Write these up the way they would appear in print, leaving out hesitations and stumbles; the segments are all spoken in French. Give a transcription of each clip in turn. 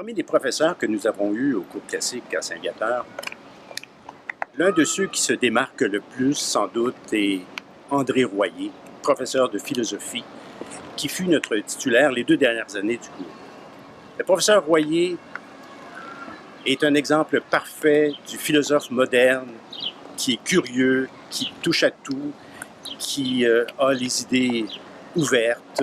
Parmi les professeurs que nous avons eus au cours classique à Saint-Viateur, l'un de ceux qui se démarque le plus, sans doute, est André Royer, professeur de philosophie, qui fut notre titulaire les 2 dernières années du cours. Le professeur Royer est un exemple parfait du philosophe moderne qui est curieux, qui touche à tout, qui a les idées ouvertes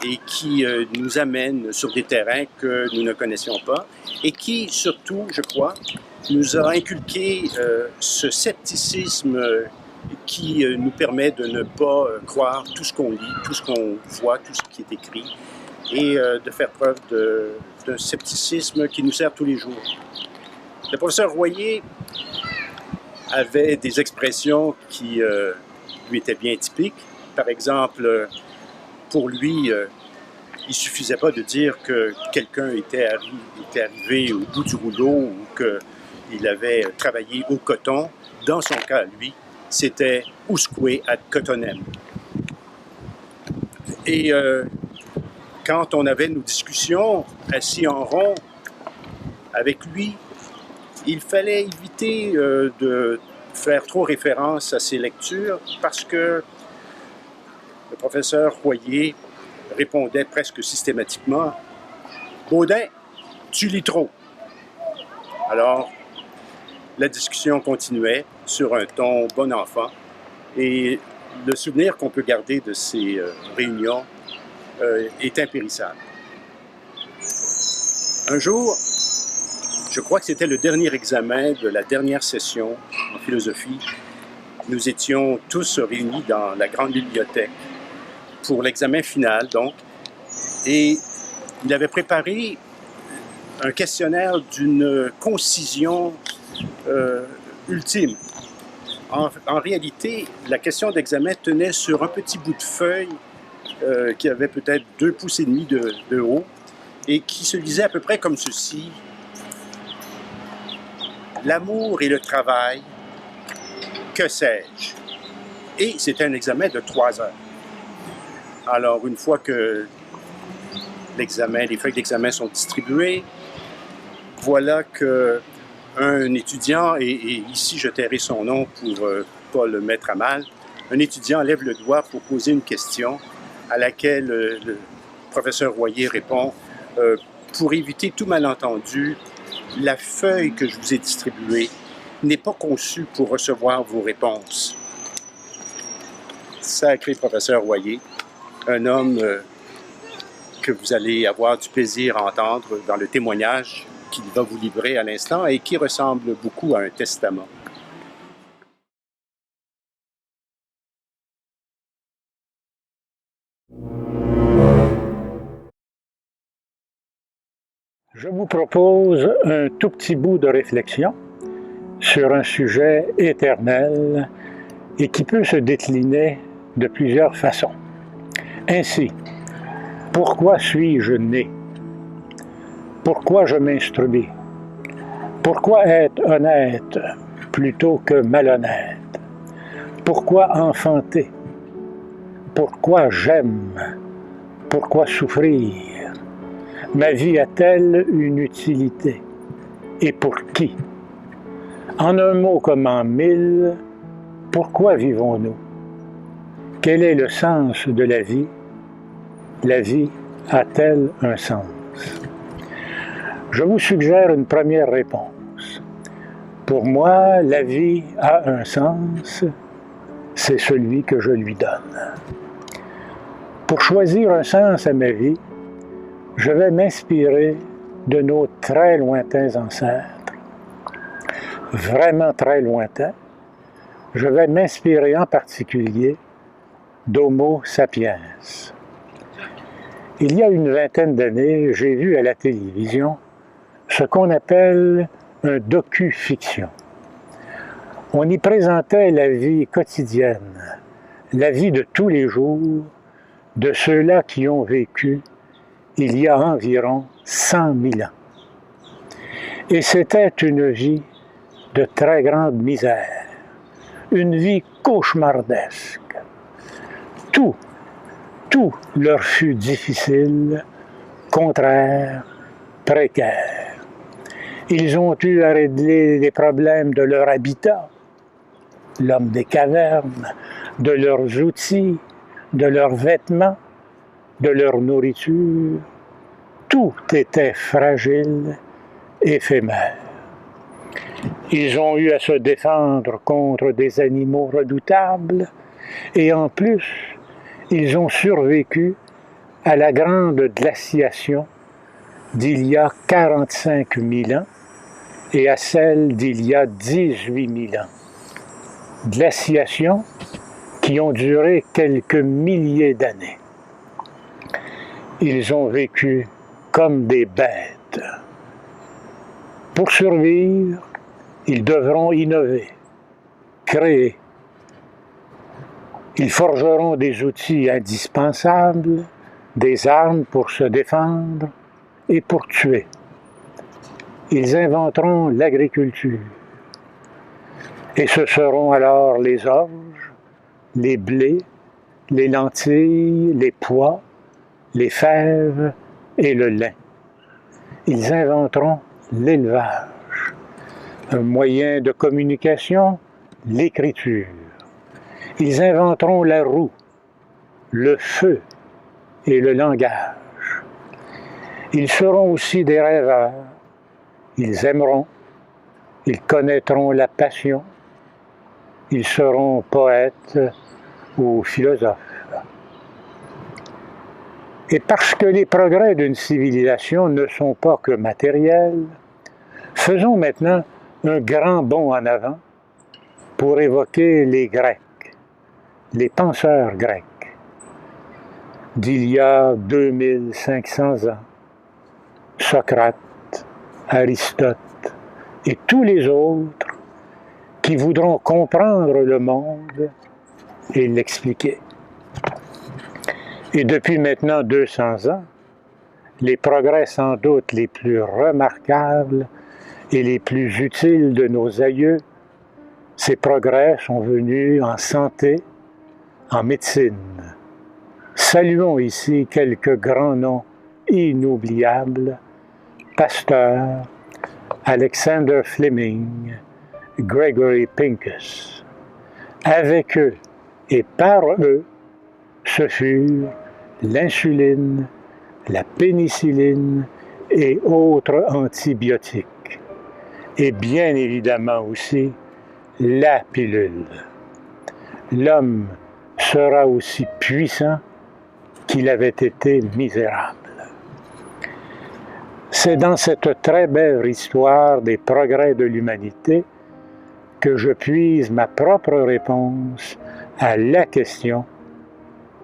et qui nous amène sur des terrains que nous ne connaissions pas et qui, surtout, je crois, nous a inculqué ce scepticisme qui nous permet de ne pas croire tout ce qu'on lit, tout ce qu'on voit, tout ce qui est écrit et de faire preuve d'un scepticisme qui nous sert tous les jours. Le professeur Royer avait des expressions qui lui étaient bien typiques. Par exemple, pour lui, il ne suffisait pas de dire que quelqu'un était arrivé au bout du rouleau ou qu'il avait travaillé au coton. Dans son cas, lui, c'était « usque ad cotonem ». Et quand on avait nos discussions assis en rond avec lui, il fallait éviter de faire trop référence à ses lectures parce que le professeur Royer répondait presque systématiquement « Baudin, tu lis trop ». Alors, la discussion continuait sur un ton bon enfant et le souvenir qu'on peut garder de ces réunions est impérissable. Un jour, je crois que c'était le dernier examen de la dernière session en philosophie. Nous étions tous réunis dans la grande bibliothèque pour l'examen final, donc, et il avait préparé un questionnaire d'une concision ultime. En réalité, la question d'examen tenait sur un petit bout de feuille qui avait peut-être 2,5 pouces de haut et qui se lisait à peu près comme ceci. L'amour et le travail, que sais-je? Et c'était un examen de 3 heures. Alors, une fois que les feuilles d'examen sont distribuées, voilà qu'un étudiant, et ici je tairai son nom pour ne pas le mettre à mal, un étudiant lève le doigt pour poser une question à laquelle le professeur Royer répond pour éviter tout malentendu, la feuille que je vous ai distribuée n'est pas conçue pour recevoir vos réponses. Sacré professeur Royer, un homme que vous allez avoir du plaisir à entendre dans le témoignage qu'il va vous livrer à l'instant et qui ressemble beaucoup à un testament. Je vous propose un tout petit bout de réflexion sur un sujet éternel et qui peut se décliner de plusieurs façons. Ainsi, pourquoi suis-je né? Pourquoi je m'instruis? Pourquoi être honnête plutôt que malhonnête? Pourquoi enfanter? Pourquoi j'aime? Pourquoi souffrir? Ma vie a-t-elle une utilité? Et pour qui? En un mot comme en 1000, pourquoi vivons-nous? Quel est le sens de la vie? La vie a-t-elle un sens? Je vous suggère une première réponse. Pour moi, la vie a un sens, c'est celui que je lui donne. Pour choisir un sens à ma vie, je vais m'inspirer de nos très lointains ancêtres, vraiment très lointains. Je vais m'inspirer en particulier d'Homo sapiens. Il y a une vingtaine d'années, j'ai vu à la télévision ce qu'on appelle un docu-fiction. On y présentait la vie quotidienne, la vie de tous les jours de ceux-là qui ont vécu il y a environ 100 000 ans. Et c'était une vie de très grande misère, une vie cauchemardesque. Tout leur fut difficile, contraire, précaires. Ils ont eu à régler les problèmes de leur habitat, l'homme des cavernes, de leurs outils, de leurs vêtements, de leur nourriture. Tout était fragile, éphémère. Ils ont eu à se défendre contre des animaux redoutables et en plus, ils ont survécu à la grande glaciation d'il y a 45 000 ans et à celle d'il y a 18 000 ans. Glaciations qui ont duré quelques milliers d'années. Ils ont vécu comme des bêtes. Pour survivre, ils devront innover, créer. Ils forgeront des outils indispensables, des armes pour se défendre et pour tuer. Ils inventeront l'agriculture. Et ce seront alors les orges, les blés, les lentilles, les pois, les fèves et le lin. Ils inventeront l'élevage, un moyen de communication, l'écriture. Ils inventeront la roue, le feu et le langage. Ils seront aussi des rêveurs. Ils aimeront, ils connaîtront la passion, ils seront poètes ou philosophes. Et parce que les progrès d'une civilisation ne sont pas que matériels, faisons maintenant un grand bond en avant pour évoquer les Grecs, les penseurs grecs d'il y a 2500 ans, Socrate, Aristote et tous les autres qui voudront comprendre le monde et l'expliquer. Et depuis maintenant 200 ans, les progrès sans doute les plus remarquables et les plus utiles de nos aïeux, ces progrès sont venus en santé, en médecine. Saluons ici quelques grands noms inoubliables: Pasteur, Alexander Fleming, Gregory Pincus. Avec eux et par eux, ce furent l'insuline, la pénicilline et autres antibiotiques. Et bien évidemment aussi la pilule. L'homme sera aussi puissant qu'il avait été misérable. C'est dans cette très belle histoire des progrès de l'humanité que je puise ma propre réponse à la question: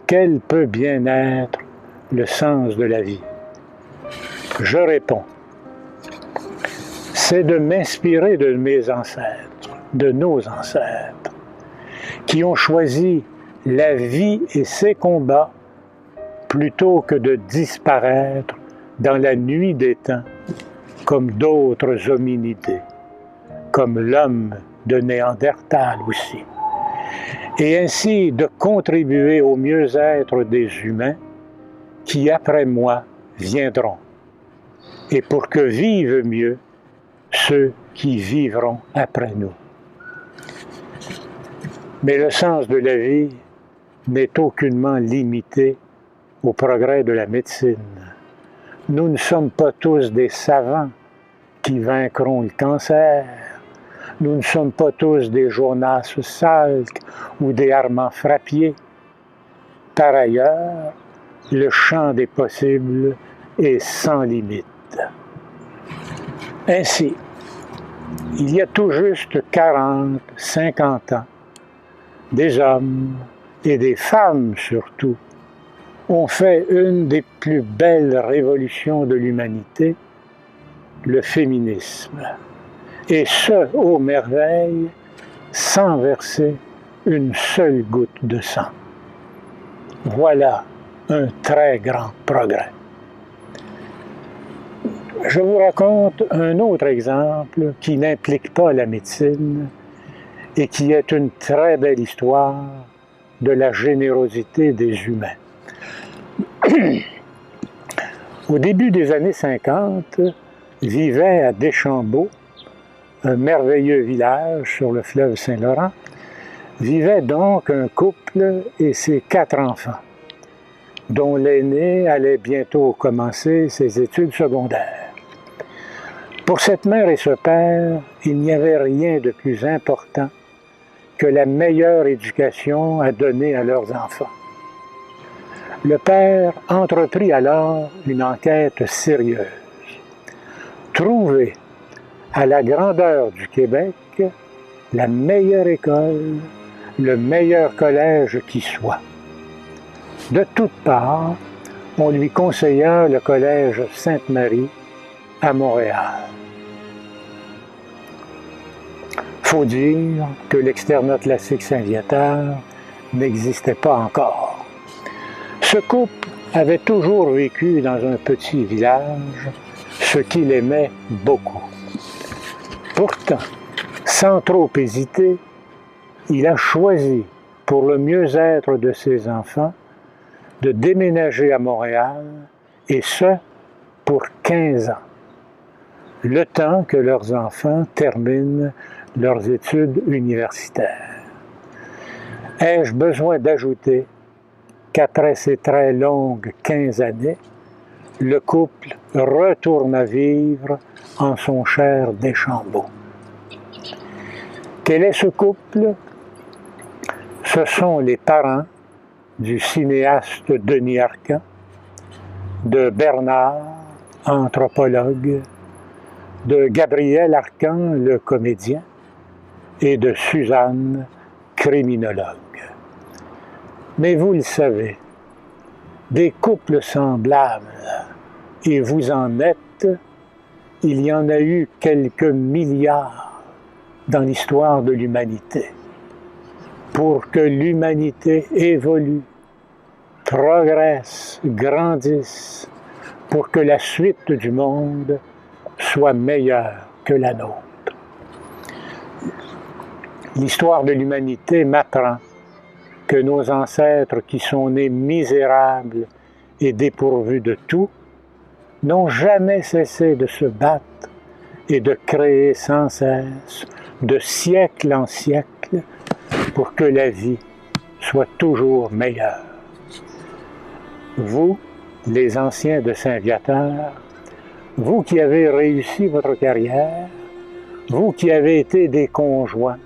quel peut bien être le sens de la vie? Je réponds: c'est de m'inspirer de mes ancêtres, de nos ancêtres, qui ont choisi la vie et ses combats plutôt que de disparaître dans la nuit des temps comme d'autres hominidés, comme l'homme de Néandertal aussi, et ainsi de contribuer au mieux-être des humains qui après moi viendront, et pour que vivent mieux ceux qui vivront après nous. Mais le sens de la vie n'est aucunement limité au progrès de la médecine. Nous ne sommes pas tous des savants qui vaincront le cancer. Nous ne sommes pas tous des Jonas Salk ou des Armand Frappier. Par ailleurs, le champ des possibles est sans limite. Ainsi, il y a tout juste 40, 50 ans, des hommes et des femmes surtout ont fait une des plus belles révolutions de l'humanité, le féminisme. Et ce, ô merveille, sans verser une seule goutte de sang. Voilà un très grand progrès. Je vous raconte un autre exemple qui n'implique pas la médecine et qui est une très belle histoire de la générosité des humains. Au début des années 50, vivait à Deschambault, un merveilleux village sur le fleuve Saint-Laurent, vivait donc un couple et ses 4 enfants, dont l'aîné allait bientôt commencer ses études secondaires. Pour cette mère et ce père, il n'y avait rien de plus important que la meilleure éducation à donner à leurs enfants. Le père entreprit alors une enquête sérieuse. Trouver à la grandeur du Québec la meilleure école, le meilleur collège qui soit. De toutes parts, on lui conseilla le collège Sainte-Marie à Montréal. Faut dire que l'externat classique Saint-Viateur n'existait pas encore. Ce couple avait toujours vécu dans un petit village, ce qu'il aimait beaucoup. Pourtant, sans trop hésiter, il a choisi, pour le mieux-être de ses enfants, de déménager à Montréal, et ce, pour 15 ans, le temps que leurs enfants terminent leurs études universitaires. Ai-je besoin d'ajouter qu'après ces très longues 15 années, le couple retourna vivre en son cher Deschambault. Quel est ce couple? Ce sont les parents du cinéaste Denis Arcand, de Bernard, anthropologue, de Gabriel Arcand, le comédien, et de Suzanne, criminologue. Mais vous le savez, des couples semblables, et vous en êtes, il y en a eu quelques milliards dans l'histoire de l'humanité. Pour que l'humanité évolue, progresse, grandisse, pour que la suite du monde soit meilleure que la nôtre. L'histoire de l'humanité m'apprend que nos ancêtres qui sont nés misérables et dépourvus de tout n'ont jamais cessé de se battre et de créer sans cesse, de siècle en siècle, pour que la vie soit toujours meilleure. Vous, les anciens de Saint-Viateur, vous qui avez réussi votre carrière, vous qui avez été des conjoints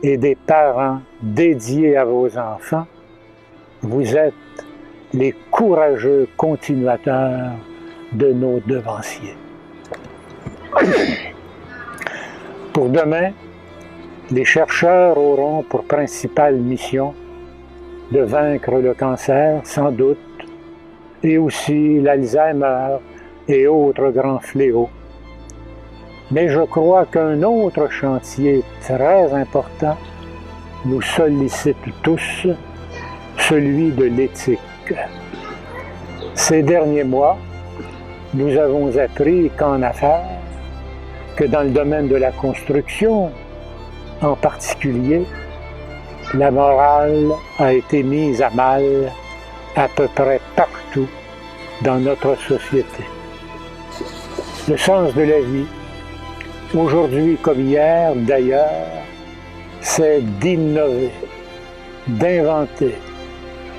et des parents dédiés à vos enfants, vous êtes les courageux continuateurs de nos devanciers. Pour demain, les chercheurs auront pour principale mission de vaincre le cancer, sans doute, et aussi l'Alzheimer et autres grands fléaux. Mais je crois qu'un autre chantier très important nous sollicite tous, celui de l'éthique. Ces derniers mois, nous avons appris qu'en affaires, que dans le domaine de la construction, en particulier, la morale a été mise à mal à peu près partout dans notre société. Le sens de la vie, aujourd'hui comme hier d'ailleurs, c'est d'innover, d'inventer,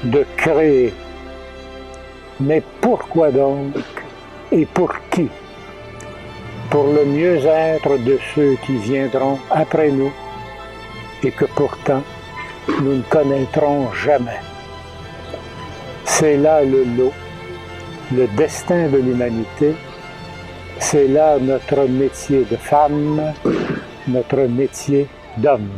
de créer. Mais pourquoi donc et pour qui? Pour le mieux-être de ceux qui viendront après nous et que pourtant nous ne connaîtrons jamais. C'est là le lot, le destin de l'humanité. C'est là notre métier de femme, notre métier d'homme.